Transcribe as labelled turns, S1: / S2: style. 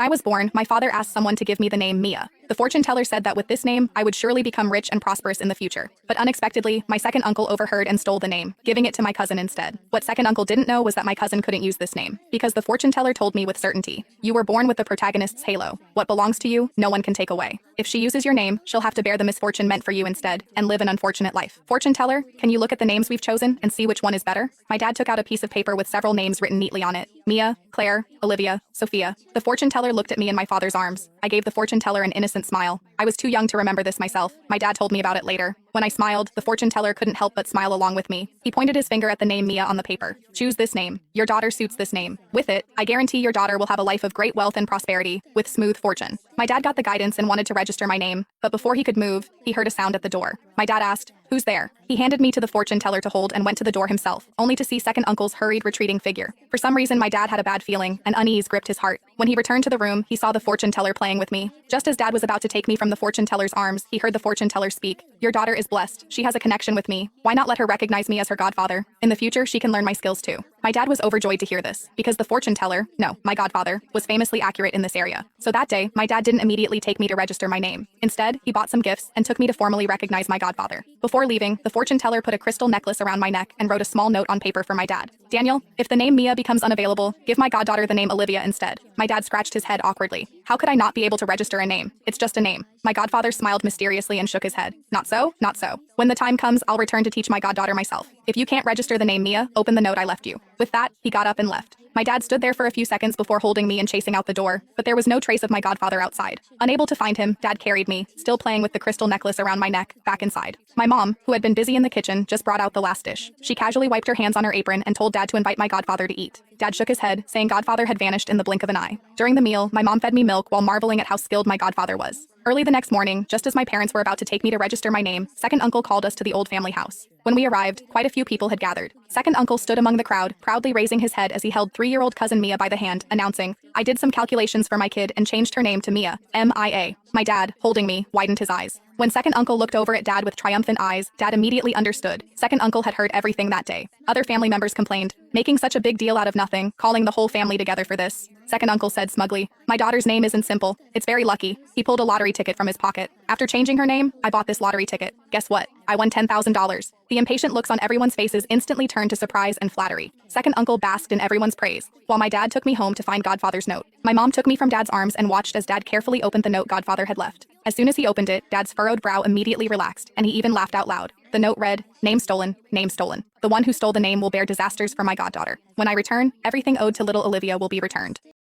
S1: I was born, my father asked someone to give me the name Mia. The fortune teller said that with this name, I would surely become rich and prosperous in the future. But unexpectedly, my second uncle overheard and stole the name, giving it to my cousin instead. What second uncle didn't know was that my cousin couldn't use this name, because the fortune teller told me with certainty, "You were born with the protagonist's halo. What belongs to you, no one can take away. If she uses your name, she'll have to bear the misfortune meant for you instead, and live an unfortunate life." Fortune teller, can you look at the names we've chosen and see which one is better? My dad took out a piece of paper with several names written neatly on it. Mia, Claire, Olivia, Sophia. The fortune teller looked at me in my father's arms. I gave the fortune teller an innocent smile. I was too young to remember this myself. My dad told me about it later. When I smiled, the fortune teller couldn't help but smile along with me. He pointed his finger at the name Mia on the paper. "Choose this name. Your daughter suits this name. With it, I guarantee your daughter will have a life of great wealth and prosperity, with smooth fortune." My dad got the guidance and wanted to register my name, but before he could move, he heard a sound at the door. My dad asked, "Who's there?" He handed me to the fortune teller to hold and went to the door himself, only to see second uncle's hurried retreating figure. For some reason, my dad had a bad feeling, and unease gripped his heart. When he returned to the room, he saw the fortune teller playing with me. Just as dad was about to take me from the fortune teller's arms, he heard the fortune teller speak. "Your daughter is blessed. She has a connection with me. Why not let her recognize me as her godfather? In the future, she can learn my skills too." My dad was overjoyed to hear this, because the fortune teller, no, my godfather, was famously accurate in this area. So that day, my dad didn't immediately take me to register my name. Instead, he bought some gifts and took me to formally recognize my godfather. Before leaving, the fortune teller put a crystal necklace around my neck and wrote a small note on paper for my dad. "Daniel, if the name Mia becomes unavailable, give my goddaughter the name Olivia instead." My dad scratched his head awkwardly. How could I not be able to register a name? It's just a name. My godfather smiled mysteriously and shook his head. "Not so, not so. When the time comes, I'll return to teach my goddaughter myself. If you can't register the name Mia, open the note I left you." With that, he got up and left. My dad stood there for a few seconds before holding me and chasing out the door, but there was no trace of my godfather outside. Unable to find him, dad carried me, still playing with the crystal necklace around my neck, back inside. My mom, who had been busy in the kitchen, just brought out the last dish. She casually wiped her hands on her apron and told dad to invite my godfather to eat. Dad shook his head, saying godfather had vanished in the blink of an eye. During the meal, my mom fed me milk while marveling at how skilled my godfather was. Early the next morning, just as my parents were about to take me to register my name, second uncle called us to the old family house. When we arrived, quite a few people had gathered. Second uncle stood among the crowd, proudly raising his head as he held 3-year-old cousin Mia by the hand, announcing, "I did some calculations for my kid and changed her name to Mia, M-I-A." My dad, holding me, widened his eyes. When second uncle looked over at dad with triumphant eyes, dad immediately understood. Second uncle had heard everything that day. Other family members complained, "Making such a big deal out of nothing, calling the whole family together for this." Second uncle said smugly, "My daughter's name isn't simple. It's very lucky." He pulled a lottery ticket from his pocket. "After changing her name, I bought this lottery ticket. Guess what? I won $10,000. The impatient looks on everyone's faces instantly turned to surprise and flattery. Second uncle basked in everyone's praise, while my dad took me home to find godfather's note. My mom took me from dad's arms and watched as dad carefully opened the note godfather had left. As soon as he opened it, dad's furrowed brow immediately relaxed, and he even laughed out loud. The note read, "Name stolen, name stolen. The one who stole the name will bear disasters for my goddaughter. When I return, everything owed to little Olivia will be returned."